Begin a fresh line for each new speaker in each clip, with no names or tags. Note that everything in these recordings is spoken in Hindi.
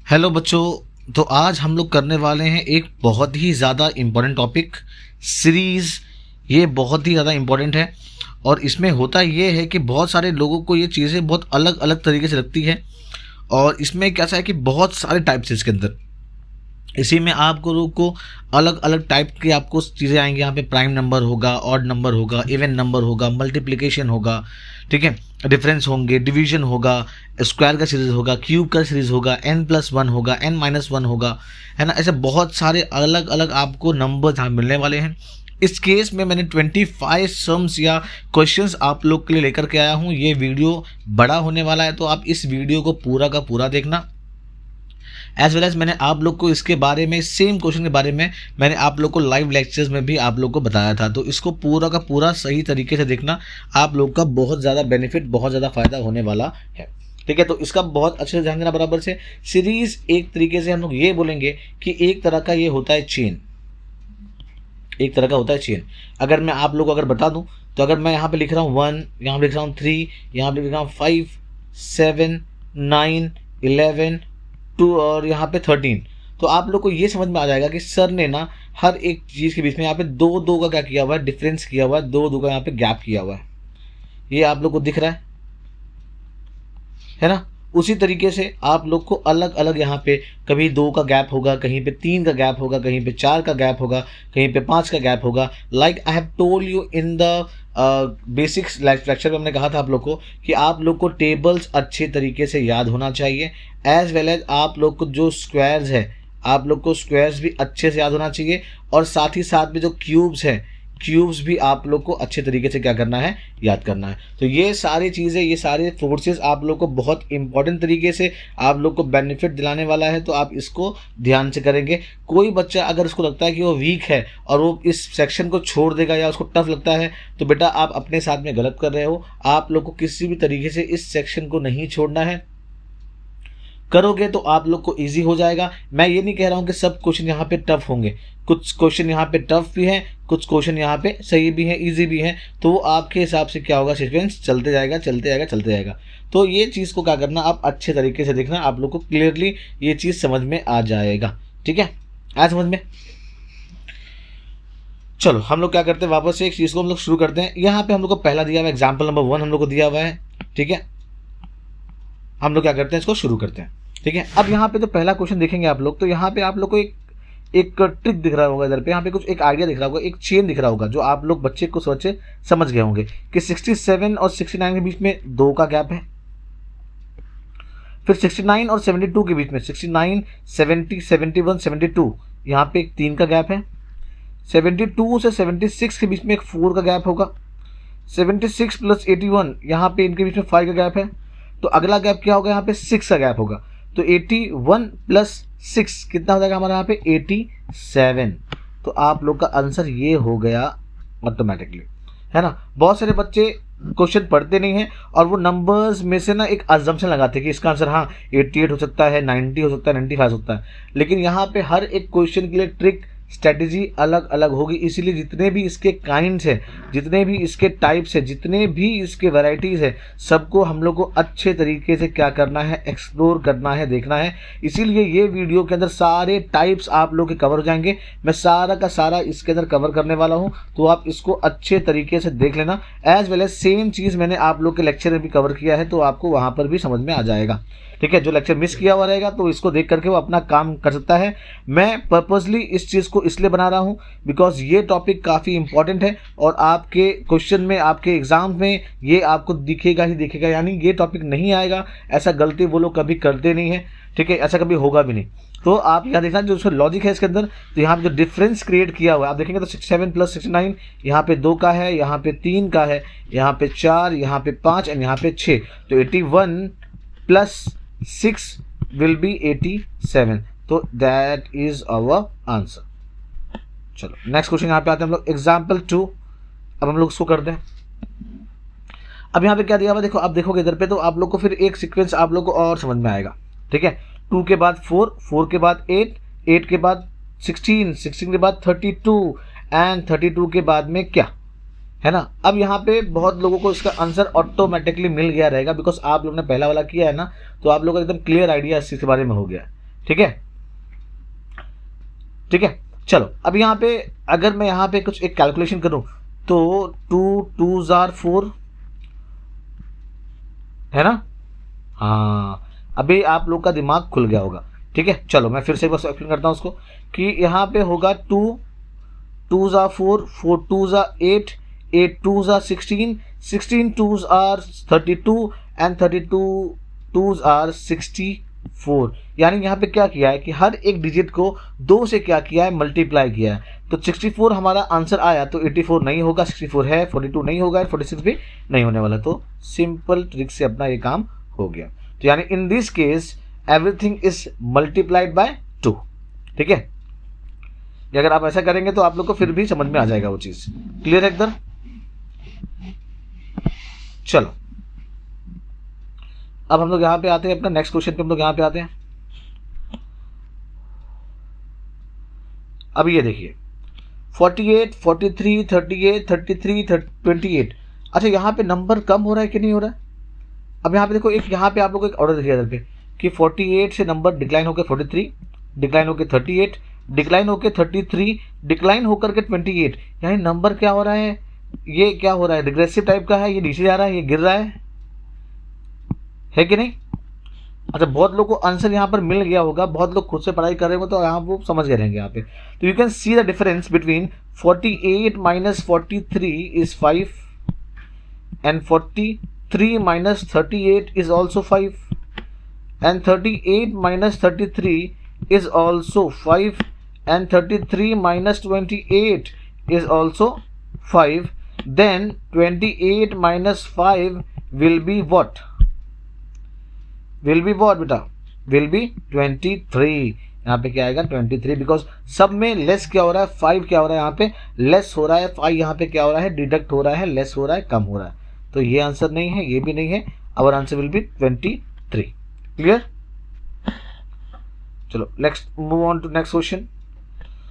हेलो बच्चों। तो आज हम लोग करने वाले हैं एक बहुत ही ज़्यादा इम्पोर्टेंट टॉपिक सीरीज़। ये बहुत ही ज़्यादा इम्पोर्टेंट है और इसमें होता ये है कि बहुत सारे लोगों को ये चीज़ें बहुत अलग अलग तरीके से लगती है। और इसमें कैसा है कि बहुत सारे टाइप्स है इसके अंदर। इसी में आपको लोग को अलग अलग टाइप की आपको चीज़ें आएंगी। यहाँ पे प्राइम नंबर होगा, ऑड नंबर होगा, इवन नंबर होगा, मल्टीप्लिकेशन होगा, ठीक है, डिफरेंस होंगे, डिवीजन होगा, स्क्वायर का सीरीज होगा, क्यूब का सीरीज होगा, n+1 होगा, n-1 होगा, है ना। ऐसे बहुत सारे अलग अलग आपको नंबर यहाँ मिलने वाले हैं। इस केस में मैंने 25 सम्स या क्वेश्चंस आप लोग के लिए लेकर के आया हूँ। ये वीडियो बड़ा होने वाला है तो आप इस वीडियो को पूरा का पूरा देखना। एज वेल एज मैंने आप लोग को इसके बारे में, सेम क्वेश्चन के बारे में मैंने आप लोग को लाइव लेक्चर्स में भी आप लोग को बताया था। तो इसको पूरा का पूरा सही तरीके से देखना, आप लोग का बहुत ज़्यादा बेनिफिट, बहुत ज़्यादा फायदा होने वाला है। ठीक है, तो इसका बहुत अच्छे से ध्यान देना बराबर से। सीरीज एक तरीके से हम लोग ये बोलेंगे कि एक तरह का ये होता है चेन, एक तरह का होता है चेन। अगर मैं आप लोग को अगर बता दूं तो अगर मैं यहाँ पे लिख रहा हूँ 1, यहाँ पे लिख रहा हूँ 3, यहाँ पे लिख रहा हूँ 5, 7, 9, 11, 2 और यहाँ पे 13, तो आप लोग को ये समझ में आ जाएगा कि सर ने ना हर एक चीज़ के बीच में यहाँ पे दो दो का क्या किया हुआ है, डिफरेंस किया हुआ है, दो दो का यहाँ पे गैप किया हुआ है। ये आप लोग को दिख रहा है ना। उसी तरीके से आप लोग को अलग अलग यहाँ पे कभी 2 का गैप होगा, कहीं पे 3 का गैप होगा, कहीं पे 4 का गैप होगा, कहीं पे 5 का गैप होगा। Like I have told you in the basics lecture में हमने कहा था आप लोग को कि आप लोग को टेबल्स अच्छे तरीके से याद होना चाहिए। एज वेल एज आप लोग को जो स्क्वायर्स है, आप लोग को स्क्वायर्स भी अच्छे से याद होना चाहिए। और साथ ही साथ में जो क्यूब्स हैं, क्यूब्स भी आप लोग को अच्छे तरीके से क्या करना है, याद करना है। तो ये सारी चीज़ें, ये सारे फोर्सेस आप लोग को बहुत इंपॉर्टेंट तरीके से आप लोग को बेनिफिट दिलाने वाला है। तो आप इसको ध्यान से करेंगे। कोई बच्चा अगर उसको लगता है कि वो वीक है और वो इस सेक्शन को छोड़ देगा या उसको टफ लगता है, तो बेटा आप अपने साथ में गलत कर रहे हो। आप लोग को किसी भी तरीके से इस सेक्शन को नहीं छोड़ना है। करोगे तो आप लोग को इजी हो जाएगा। मैं ये नहीं कह रहा हूँ कि सब क्वेश्चन यहाँ पे टफ होंगे, कुछ क्वेश्चन यहाँ पे टफ भी हैं, कुछ क्वेश्चन यहाँ पे सही भी हैं, इजी भी हैं। तो वो आपके हिसाब से क्या होगा, सीक्वेंस चलते जाएगा चलते जाएगा चलते जाएगा। तो ये चीज़ को क्या करना, आप अच्छे तरीके से देखना, आप लोग को क्लियरली ये चीज़ समझ में आ जाएगा। ठीक है, आज समझ में। चलो हम लोग क्या करते हैं, वापस से एक चीज़ को हम लोग शुरू करते हैं। यहाँ पे हम लोग को पहला दिया हुआ है, एग्जाम्पल नंबर 1 हम लोग को दिया हुआ है। ठीक है, हम लोग क्या करते हैं, इसको शुरू करते हैं। ठीक है, अब यहाँ पे जो पहला क्वेश्चन देखेंगे आप लोग, तो यहाँ पे आप लोग को एक एक ट्रिक दिख रहा होगा इधर पे, यहाँ पे कुछ एक आइडिया दिख रहा होगा, एक चेन दिख रहा होगा जो आप लोग बच्चे को सोचे समझ गए होंगे कि 67 और 69 के बीच में 2 का गैप है। फिर 69 और 72 के बीच में 69, 70, 71, 72 यहाँ पे एक 3 का गैप है। 72 से 76 के बीच में एक 4 का गैप होगा। 76 प्लस 81 यहाँ पे इनके बीच में 5 का गैप है। तो अगला गैप क्या होगा, यहाँ पे 6 का गैप होगा। तो 81 प्लस 6 कितना हो जाएगा हमारा यहाँ पे 87। तो आप लोग का आंसर ये हो गया ऑटोमेटिकली, है ना। बहुत सारे बच्चे क्वेश्चन पढ़ते नहीं हैं और वो नंबर्स में से ना एक अजम्पशन लगाते हैं कि इसका आंसर हाँ 88 हो सकता है, 90 हो सकता है, 95 हो सकता है। लेकिन यहाँ पे हर एक क्वेश्चन के लिए ट्रिक, स्ट्रेटजी अलग अलग होगी। इसीलिए जितने भी इसके काइंड्स हैं, जितने भी इसके टाइप्स हैं, जितने भी इसके वैरायटीज़ हैं, सबको हम लोग को अच्छे तरीके से क्या करना है, एक्सप्लोर करना है, देखना है। इसीलिए ये वीडियो के अंदर सारे टाइप्स आप लोग के कवर हो जाएंगे। मैं सारा का सारा इसके अंदर कवर करने वाला हूँ, तो आप इसको अच्छे तरीके से देख लेना। एज वेल एज सेम चीज़ मैंने आप लोग के लेक्चर में भी कवर किया है, तो आपको वहाँ पर भी समझ में आ जाएगा। ठीक है, जो लेक्चर मिस किया हुआ रहेगा तो इसको देख करके वो अपना काम कर सकता है। मैं पर्पसली इस चीज़ को इसलिए बना रहा हूँ बिकॉज ये टॉपिक काफ़ी इंपॉर्टेंट है और आपके क्वेश्चन में, आपके एग्जाम में ये आपको दिखेगा ही दिखेगा। यानी ये टॉपिक नहीं आएगा, ऐसा गलती वो लोग कभी करते नहीं है। ठीक है, ऐसा कभी होगा भी नहीं। तो आप यहाँ देखना जो उसका लॉजिक है इसके अंदर, तो यहाँ पे जो डिफरेंस क्रिएट किया हुआ है आप देखेंगे तो 67 प्लस 69 यहाँ पे 2 का है, यहाँ पे 3 का है, यहाँ पे 4, यहाँ पे 5 एंड यहाँ पे 6। तो 81 प्लस 6 will be 87। तो दैट इज आवर आंसर। चलो नेक्स्ट क्वेश्चन यहाँ पे आते हैं हम लोग, एग्जाम्पल 2। अब हम लोग इसको करते हैं। अब यहाँ पे क्या दिया हुआ देखो, अब देखोगे इधर पे तो आप लोग को फिर एक सीक्वेंस आप लोग को और समझ में आएगा। ठीक है, 2 के बाद 4, 4 के बाद 8, 8 के बाद 16, 16 के बाद 32 एंड 32 के बाद में क्या, है ना। अब यहाँ पे बहुत लोगों को इसका आंसर ऑटोमेटिकली मिल गया रहेगा बिकॉज आप लोग ने पहला वाला किया है ना, तो आप लोग को एकदम क्लियर आइडिया इस चीज़ के बारे में हो गया। ठीक है, ठीक है। चलो अब यहाँ पे अगर मैं यहाँ पे कुछ एक कैलकुलेशन करूँ तो 2 2s are 4 है ना। हाँ, अभी आप लोग का दिमाग खुल गया होगा। ठीक है, चलो मैं फिर से एक बार एक्सप्लेन करता हूँ उसको कि यहाँ पे होगा 2 2s are 4 4 2s are 8 8 2s are 16 16 2s are 32 and 32 2s are 64। यानी यहाँ पे क्या किया है कि हर एक डिजिट को 2 से क्या किया है, मल्टीप्लाई किया है। तो 64 हमारा आंसर आया, तो 84 नहीं होगा, 64 है, 42 नहीं होगा, 46 भी नहीं होने वाला। तो सिंपल ट्रिक से अपना ये काम हो गया। तो यानी in this case everything is multiplied by 2। ठीक है, ये अगर आप ऐसा करेंगे तो आप लोग को फिर भी समझ में आ जाएगा वो चीज। क्लियर है एकदम। चलो अब हम लोग यहाँ पे आते हैं अपना नेक्स्ट क्वेश्चन पे, हम लोग यहाँ पे आते हैं। अब ये देखिए 48 43 38 33 28। अच्छा यहाँ पे नंबर कम हो रहा है कि नहीं हो रहा है। अब यहाँ पे देखो, एक यहाँ पे आप लोग को एक ऑर्डर दिया इधर पे कि 48 से नंबर डिक्लाइन होकर 43, डिक्लाइन होकर 38, डिक्लाइन होकर 33, डिक्लाइन होकर के 28। यानी नंबर क्या हो रहा है, ये क्या हो रहा है, रिग्रेसिव टाइप का है, ये नीचे जा रहा है, ये गिर रहा है कि नहीं। अच्छा, बहुत लोग को आंसर यहाँ पर मिल गया होगा, बहुत लोग खुद से पढ़ाई कर रहे हो तो यहाँ वो समझ गए रहेंगे यहाँ पे। तो you can see the difference between 48 minus 43 is 5 and 43 minus 38 is also 5 and 38 minus 33 is also 5 and 33 minus 28 is also 5। Then 28 minus 5 will be what, will be what बेटा, विल बी 23। यहाँ पे क्या आएगा 23, बिकॉज सब में लेस क्या हो रहा है, 5 क्या हो रहा है, यहाँ पे लेस हो रहा है, 5 यहाँ पे क्या हो रहा है, डिडक्ट हो रहा है, लेस हो रहा है, कम हो रहा है। तो ये आंसर नहीं है, ये भी नहीं है, our answer will be 23। Clear. चलो next move on to next question.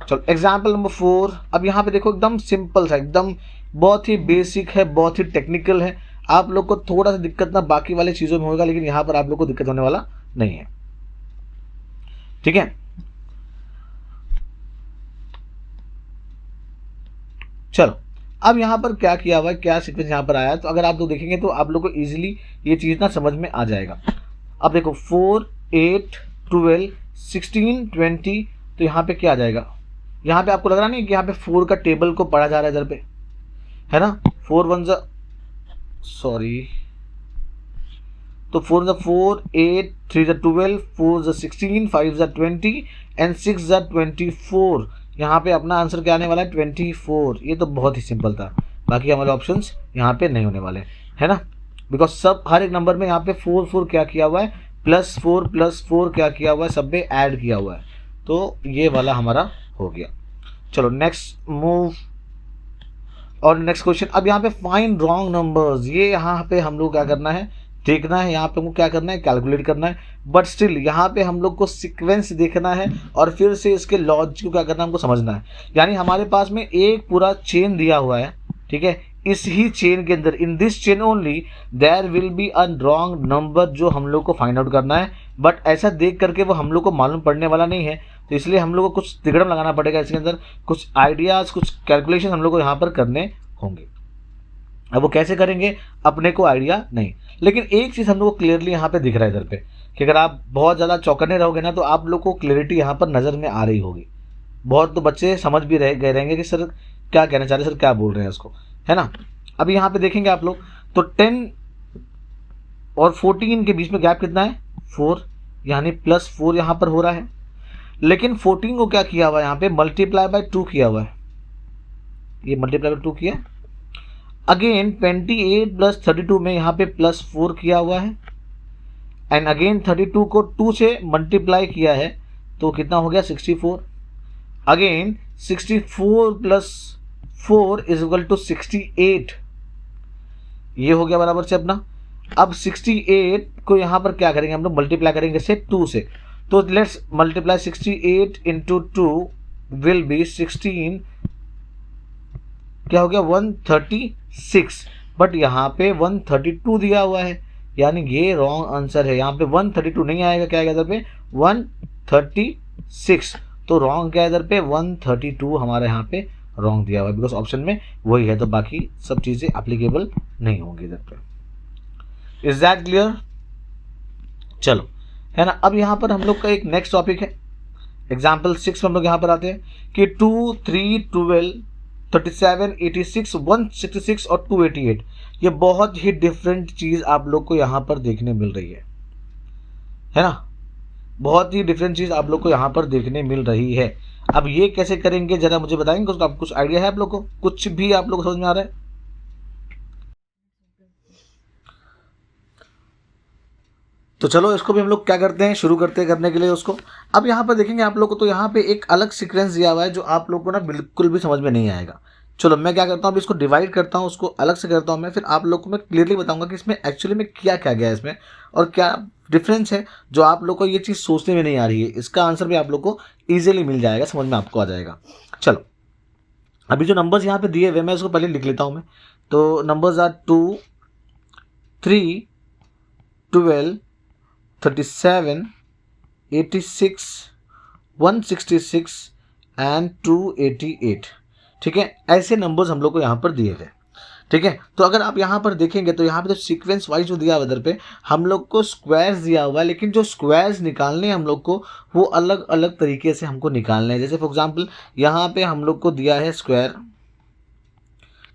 चलो एग्जाम्पल नंबर 4। अब यहाँ पे देखो एकदम सिंपल सा, एकदम बहुत ही बेसिक है, बहुत ही टेक्निकल है। आप लोग को थोड़ा सा दिक्कत ना बाकी वाले चीजों में होगा, लेकिन यहाँ पर आप लोग को दिक्कत होने वाला नहीं है। ठीक है, चलो अब यहाँ पर क्या किया हुआ है, क्या सीक्वेंस यहाँ पर आया है, तो अगर आप लोग देखेंगे तो आप लोग को इजीली ये चीज ना समझ में आ जाएगा। अब देखो 4 8 12 16 20, तो यहाँ पे क्या आ जाएगा, यहाँ पे आपको लग रहा नहीं कि यहाँ पे 4 का टेबल को पढ़ा जा रहा है इधर पे, है ना। 4 1 जा, सॉरी, तो 4 4 8 3 12 4 16 5 20 एंड 6 24। यहाँ पे अपना आंसर क्या आने वाला है 24। ये तो बहुत ही सिंपल था, बाकी हमारे ऑप्शंस यहाँ पे नहीं होने वाले, है ना, बिकॉज सब हर एक नंबर में यहाँ पे 4 4 क्या किया हुआ है, +4 क्या किया हुआ है, सब में ऐड किया हुआ है। तो ये वाला हमारा हो गया। चलो नेक्स्ट मूव और नेक्स्ट क्वेश्चन। अब यहाँ पे फाइंड रॉन्ग नंबर्स, ये यहाँ पे हम लोग क्या करना है, देखना है, यहाँ पे हमको क्या करना है, कैलकुलेट करना है। बट स्टिल यहाँ पे हम लोग को सीक्वेंस देखना है और फिर से इसके लॉजिक को क्या करना है, हमको समझना है। यानी हमारे पास में एक पूरा चेन दिया हुआ है, ठीक है, इस ही चेन के अंदर, in this chain only there will be a wrong number, जो हम लोग को फाइंड आउट करना है। बट ऐसा देख करके वो हम लोग को मालूम पड़ने वाला नहीं है, तो इसलिए हम लोग को कुछ तिगड़म लगाना पड़ेगा इसके अंदर, कुछ आइडियाज, कुछ कैलकुलेशन हम लोग को यहाँ पर करने होंगे। अब वो कैसे करेंगे अपने को आइडिया नहीं, लेकिन एक चीज़ हम लोग को क्लियरली यहाँ पे दिख रहा है इधर पे कि अगर आप बहुत ज़्यादा चौकन्ने रहोगे ना तो आप लोग को क्लियरिटी यहाँ पर नज़र में आ रही होगी। बहुत तो बच्चे समझ भी गए रहेंगे कि सर क्या कहना चाह रहे हैं, सर क्या बोल रहे हैं उसको, है ना। अब यहाँ पे देखेंगे आप लोग तो 10 और 14 के बीच में गैप कितना है 4, यानी +4 यहाँ पर हो रहा है। लेकिन 14 को क्या किया हुआ है, यहाँ पे मल्टीप्लाई बाय 2 किया हुआ है, ये मल्टीप्लाई बाय 2 किया। अगेन 28 + 32 में यहाँ पे +4 किया हुआ है एंड अगेन 32 को 2 से मल्टीप्लाई किया है तो कितना हो गया 64। अगेन 64 + 4 = 68, ये हो गया बराबर से अपना। अब 68 को यहाँ पर क्या करेंगे हम लोग, मल्टीप्लाई करेंगे से 2 से, तो लेट्स मल्टीप्लाई 68 × 2 विल बी 16, क्या हो गया 136। बट यहाँ पे 132 दिया हुआ है, यानी ये रॉन्ग आंसर है। यहाँ पे 132 नहीं आएगा, क्या आएगा इधर पे 136। तो रॉन्ग क्या है इधर पे, 132 हमारे यहाँ पे रॉन्ग दिया हुआ है, बिकॉज ऑप्शन में वही है, तो बाकी सब चीज़ें एप्लीकेबल नहीं होंगी इधर पे। Is that clear? चलो, है ना। अब यहाँ पर हम लोग का एक नेक्स्ट टॉपिक है, एग्जाम्पल 6 में हम लोग यहाँ पर आते हैं कि 2, 3, 12, 37, 86, 166 और 288, ये बहुत ही डिफरेंट चीज़ आप लोग को यहाँ पर देखने मिल रही है ना। बहुत ही डिफरेंट चीज़ आप लोग को यहाँ पर देखने मिल रही है। अब ये कैसे करेंगे जरा मुझे बताएंगे, उसका कुछ आइडिया है आप लोग को? कुछ भी आप लोग को समझ में आ रहा है? तो चलो इसको भी हम लोग क्या करते हैं, शुरू करते हैं करने के लिए उसको। अब यहाँ पर देखेंगे आप लोग को, तो यहाँ पे एक अलग सीक्वेंस दिया हुआ है जो आप लोग को ना बिल्कुल भी समझ में नहीं आएगा। चलो मैं क्या करता हूँ, अभी इसको डिवाइड करता हूँ, उसको अलग से करता हूँ मैं, फिर आप लोग को मैं क्लियरली बताऊंगा कि इसमें एक्चुअली में क्या क्या गया है इसमें, और क्या डिफरेंस है जो आप लोग को ये चीज़ सोचने में नहीं आ रही है। इसका आंसर भी आप लोग को ईजिली मिल जाएगा, समझ में आपको आ जाएगा। चलो, अभी जो नंबर्स यहाँ पे दिए हुए मैं उसको पहले लिख लेता हूँ मैं। तो नंबर्स आर 2, 3, 12, 37, 86, 166 एंड 288। ठीक है, ऐसे नंबर्स हम लोग को यहाँ पर दिए थे। ठीक है, तो अगर आप यहाँ पर देखेंगे तो यहाँ पे तो सीक्वेंस वाइज जो दिया हुआ इधर पे हम लोग को स्क्वायर्स दिया हुआ है, लेकिन जो स्क्वायर्स निकालने हैं हम लोग को वो अलग अलग तरीके से हमको निकालने हैं। जैसे फॉर एग्जांपल यहाँ पे हम लोग को दिया है स्क्वायर,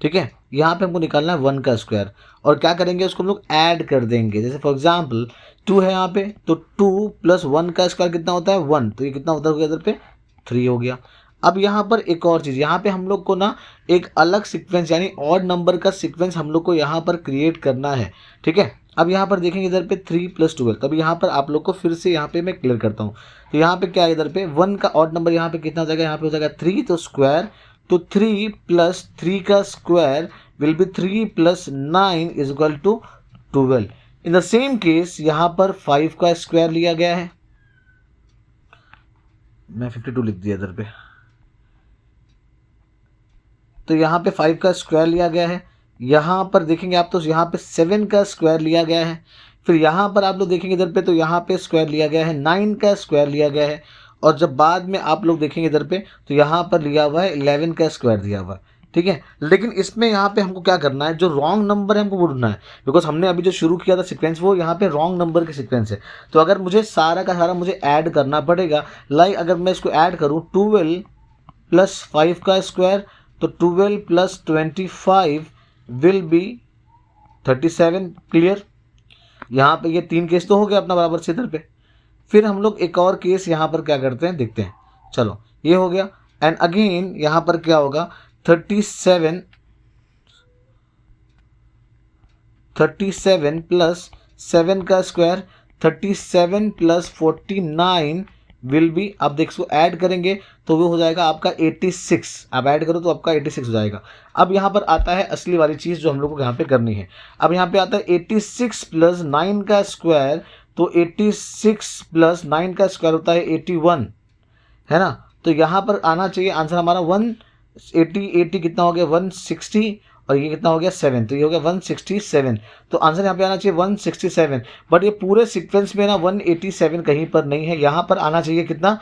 ठीक है, यहाँ पे हमको निकालना है 1 का स्क्वायर, और क्या करेंगे उसको हम लोग ऐड कर देंगे। जैसे फॉर एग्जांपल 2 है यहाँ पे, तो 2 प्लस 1 का स्क्वायर कितना होता है 1, तो ये कितना होता है इधर पे 3 हो गया। अब यहाँ पर एक और चीज़, यहाँ पे हम लोग को ना एक अलग सीक्वेंस यानी ऑड नंबर का सीक्वेंस हम लोग को यहाँ पर क्रिएट करना है। ठीक है, अब यहाँ पर देखेंगे इधर पे 3 + 12, तब यहाँ पर आप लोग को फिर से यहाँ पे मैं क्लियर करता हूँ। तो यहाँ पे क्या है इधर पे 1 का ऑड नंबर यहाँ पे कितना हो जाएगा, यहाँ पे हो जाएगा 3, तो स्क्वायर, तो 3 + 3 का square will be 3 + 9 = 12। In the same case यहाँ पर 5 का स्क्वायर लिया गया है, मैं 52 लिख दिया इधर पे, तो यहाँ पे 5 का स्क्वायर लिया गया है। यहाँ पर देखेंगे आप तो यहाँ पे 7 का स्क्वायर लिया गया है। फिर यहाँ पर आप लोग देखेंगे इधर पे, तो यहाँ पे स्क्वायर लिया गया है, 9 का स्क्वायर लिया गया है, और जब बाद में आप लोग देखेंगे इधर पे तो यहाँ पर लिया हुआ है 11 का स्क्वायर दिया हुआ है। ठीक है, लेकिन इसमें यहाँ पे हमको क्या करना है, जो रॉन्ग नंबर है हमको वो ढूंढना है, बिकॉज हमने अभी जो शुरू किया था सीक्वेंस वो यहाँ पे रॉन्ग नंबर के सीक्वेंस है। तो अगर मुझे सारा का सारा मुझे ऐड करना पड़ेगा, लाइक अगर मैं इसको ऐड करूँ 12 + 5 का स्क्वायर, तो 12 + 25 विल बी 37। क्लियर, यहाँ पे ये 3 केस तो हो गया अपना बराबर से इधर पे। फिर हम लोग एक और केस यहाँ पर क्या करते हैं देखते हैं। चलो ये हो गया, एंड अगेन यहाँ पर क्या होगा 37 + 7 का स्क्वायर, 37 + 49 विल बी, आप देख इसको ऐड करेंगे तो वो हो जाएगा आपका 86। आप ऐड करो तो आपका 86 हो जाएगा। अब यहाँ पर आता है असली वाली चीज़ जो हम लोग को यहाँ पे करनी है। अब यहाँ पे आता है 86 + 9 का स्क्वायर, तो 86 + 9 का स्क्वायर होता है 81, है ना। तो यहाँ पर आना चाहिए आंसर हमारा 180 कितना हो गया 160, और ये कितना हो गया 7, तो ये हो गया 167। तो आंसर यहाँ पे आना चाहिए 167, बट ये पूरे सीक्वेंस में ना 187 कहीं पर नहीं है, यहाँ पर आना चाहिए कितना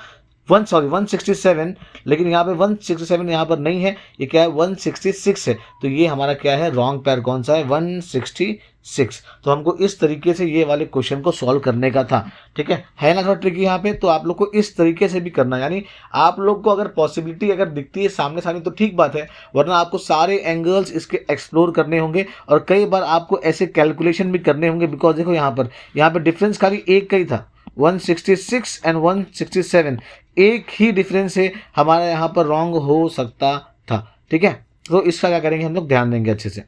167, लेकिन यहाँ पे 167 यहाँ पर नहीं है, ये क्या है 166 है। तो ये हमारा क्या है रॉन्ग पेयर कौन सा है 166। तो हमको इस तरीके से ये वाले क्वेश्चन को सॉल्व करने का था। ठीक है ना, थोड़ा ट्रिकी यहाँ पे। तो आप लोग को इस तरीके से भी करना है, यानी आप लोग को अगर पॉसिबिलिटी अगर दिखती है सामने सामने तो ठीक बात है, वरना आपको सारे एंगल्स इसके एक्सप्लोर करने होंगे, और कई बार आपको ऐसे कैलकुलेशन भी करने होंगे। बिकॉज देखो यहाँ पर डिफरेंस खाली एक का ही था, 166 एंड 167, एक ही डिफरेंस है हमारा यहाँ पर रॉन्ग हो सकता था। ठीक है, तो इसका क्या करेंगे हम लोग ध्यान देंगे अच्छे से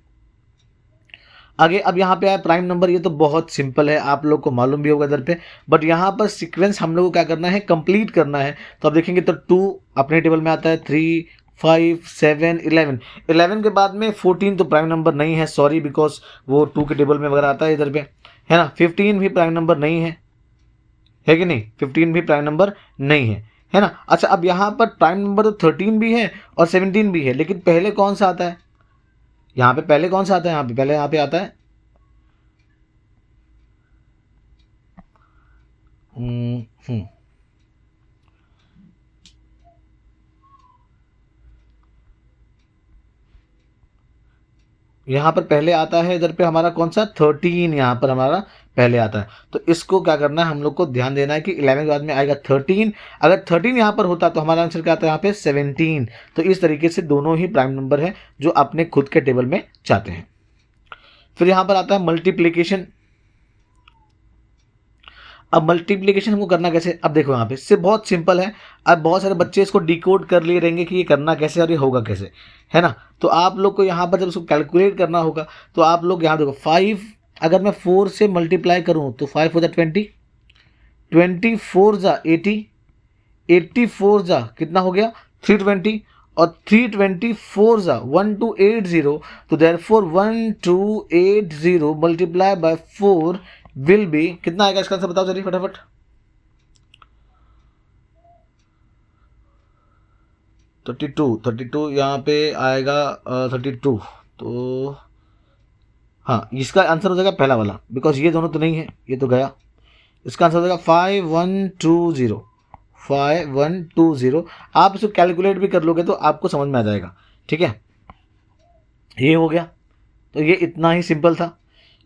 आगे। अब यहाँ पे आया प्राइम नंबर, ये तो बहुत सिंपल है, आप लोग को मालूम भी होगा इधर पे, बट यहाँ पर सीक्वेंस हम लोग को क्या करना है कंप्लीट करना है। तो अब देखेंगे तो 2 अपने टेबल में आता है, 3, 5, 7, 11 के बाद में 14 तो प्राइम नंबर नहीं है, सॉरी, बिकॉज वो 2 के टेबल में वगैरह आता है इधर पे, है ना। 15 भी प्राइम नंबर नहीं है कि नहीं, 15 भी प्राइम नंबर नहीं है ना। अच्छा, अब यहाँ पर प्राइम नंबर तो 13 भी है और 17 भी है, लेकिन पहले कौन सा आता है, यहाँ पे पहले कौन सा आता है, यहाँ पे पहले यहाँ पे आता है यहाँ पर पहले आता है इधर पे हमारा कौन सा 13, यहाँ पर हमारा पहले आता है। तो इसको क्या करना है, हम लोग को ध्यान देना है कि 11 के बाद में आएगा 13। अगर 13 यहाँ पर होता तो हमारा आंसर क्या आता है यहाँ पे 17। तो इस तरीके से दोनों ही प्राइम नंबर है जो अपने खुद के टेबल में चाहते हैं। फिर यहाँ पर आता है मल्टीप्लीकेशन। अब मल्टीप्लिकेशन हमको करना कैसे, अब देखो यहाँ पे सिर्फ बहुत सिंपल है। अब बहुत सारे बच्चे इसको डिकोड कर लिए रहेंगे कि ये करना कैसे और ये होगा कैसे, है ना। तो आप लोग को यहाँ पर जब इसको कैलकुलेट करना होगा तो आप लोग यहाँ देखो 5 अगर मैं 4 से मल्टीप्लाई करूँ तो 5 हो जा 20, 24 जा 80, 84 जा कितना हो गया 320, और 324 जा 1280। तो therefore 1280 multiply by 4 will be कितना आएगा इसका आंसर बताओ जल्दी फटाफट। थर्टी टू यहाँ पे आएगा 32। तो हाँ, इसका आंसर हो जाएगा पहला वाला, बिकॉज ये दोनों तो नहीं है, ये तो गया। इसका आंसर हो जाएगा 5120, 5120। आप इसको कैलकुलेट भी कर लोगे तो आपको समझ में आ जाएगा, ठीक है। ये हो गया, तो ये इतना ही सिंपल था।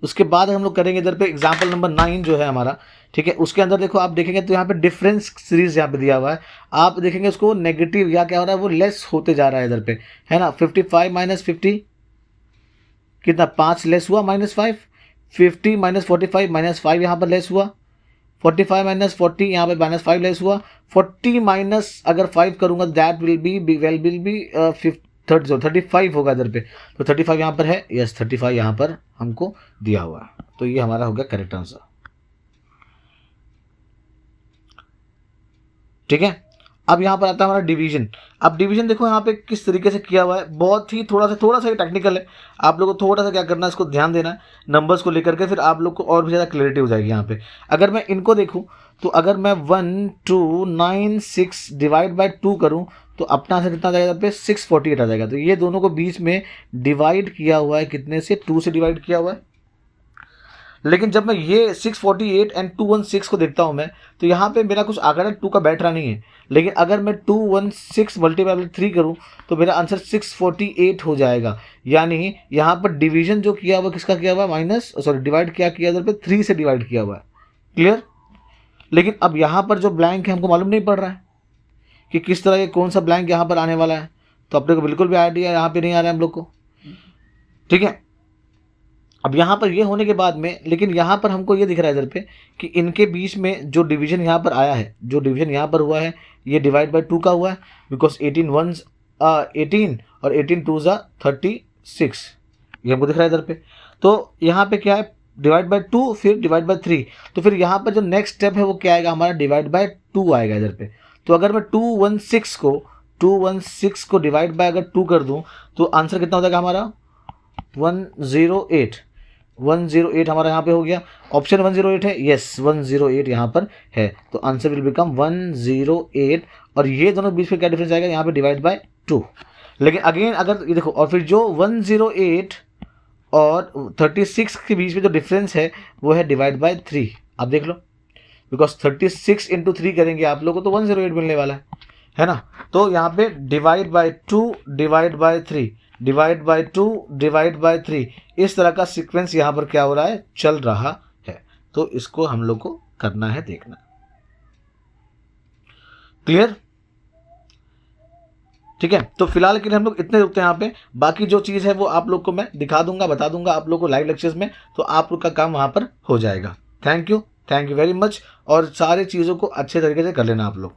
उसके बाद हम लोग करेंगे इधर पे एग्जाम्पल नंबर 9 जो है हमारा, ठीक है। उसके अंदर देखो आप देखेंगे तो यहाँ पे डिफरेंस सीरीज यहाँ पे दिया हुआ है। आप देखेंगे उसको नेगेटिव या क्या हो रहा है, वो लेस होते जा रहा है इधर पे, है ना। 55 माइनस 50 कितना 5 लेस हुआ -5, 50 माइनस 45 -5 यहाँ पर लेस हुआ, 45 माइनस 40 यहाँ पे -5 लेस हुआ, 40 माइनस अगर 5 करूँगा दैट विल बी 35 होगा इधर पे। तो 35 यहाँ पर है, यस 35 यहाँ पर हमको दिया हुआ है। तो ये हमारा हो गया करेक्ट आंसर, ठीक है। अब यहाँ पर आता है हमारा डिवीजन। अब डिवीजन देखो यहाँ पे किस तरीके से किया हुआ है, बहुत ही थोड़ा सा टेक्निकल है। आप लोगों को थोड़ा सा क्या करना है, इसको ध्यान देना है नंबर्स को लेकर के, फिर आप लोग को और भी ज़्यादा क्लैरिटी हो जाएगी यहाँ पे। अगर मैं इनको देखूँ तो अगर मैं 1296 डिवाइड बाई 2 करूँ तो अपना आंसर कितना आ जाएगा पे 648 आ जाएगा। तो ये दोनों को बीच में डिवाइड किया हुआ है, कितने से 2 से डिवाइड किया हुआ है। लेकिन जब मैं ये 648 एंड 216 को देखता हूँ मैं, तो यहाँ पे मेरा कुछ आंकड़ा 2 का बैठ रहा नहीं है। लेकिन अगर मैं 216 मल्टीप्लाई बाई 3 करूँ तो मेरा आंसर 648 हो जाएगा। यानी यहाँ पर डिवीजन जो किया हुआ किसका किया हुआ है, डिवाइड क्या किया इधर पे 3 से डिवाइड किया हुआ है, क्लियर। लेकिन अब यहाँ पर जो ब्लैंक है हमको मालूम नहीं पड़ रहा है कि किस तरह ये कौन सा ब्लैंक यहाँ पर आने वाला है। तो अपने को बिल्कुल भी आइडिया यहाँ पे नहीं आ रहा है हम लोग को, ठीक है। अब यहाँ पर ये होने के बाद में, लेकिन यहाँ पर हमको ये दिख रहा है इधर पे कि इनके बीच में जो डिवीजन यहाँ पर आया है, जो डिवीजन यहाँ पर हुआ है, ये डिवाइड बाय 2 का हुआ है। बिकॉज 18 1s 18 और 18 2s 36, ये हमको दिख रहा है इधर पे। तो यहाँ पे क्या है, डिवाइड बाय 2 फिर डिवाइड बाय 3। तो फिर यहाँ पर जो नेक्स्ट स्टेप है वो क्या आएगा हमारा, डिवाइड बाय 2 आएगा इधर पे। तो अगर मैं 216 को डिवाइड बाय अगर 2 कर दूँ तो आंसर कितना हो जाएगा हमारा 108 हमारा यहाँ पे हो गया। ऑप्शन 108 है, यस 108 यहाँ पर है। तो आंसर विल बिकम 108। और ये दोनों बीच में क्या डिफरेंस आएगा, यहाँ पे डिवाइड बाय 2। लेकिन अगेन अगर ये देखो, और फिर जो 108 और 36 के बीच में जो डिफरेंस है वो है डिवाइड बाय 3। आप देख लो, बिकॉज 36 इंटू 3 करेंगे आप लोगों को तो 108 मिलने वाला है ना। तो यहाँ पे divide by 2 divide by 3 divide by 2 divide by 3, इस तरह का सीक्वेंस यहाँ पर क्या हो रहा है, चल रहा है। तो इसको हम लोग को करना है, देखना, क्लियर, ठीक है। तो फिलहाल के लिए हम लोग इतने रुकते हैं यहाँ पे। बाकी जो चीज़ है वो आप लोग को मैं दिखा दूंगा, बता दूंगा आप लोग को लाइव लेक्चर्स में, तो आप लोग का काम वहाँ पर हो जाएगा। Thank you very much. और सारी चीज़ों को अच्छे तरीके से कर लेना आप लोग।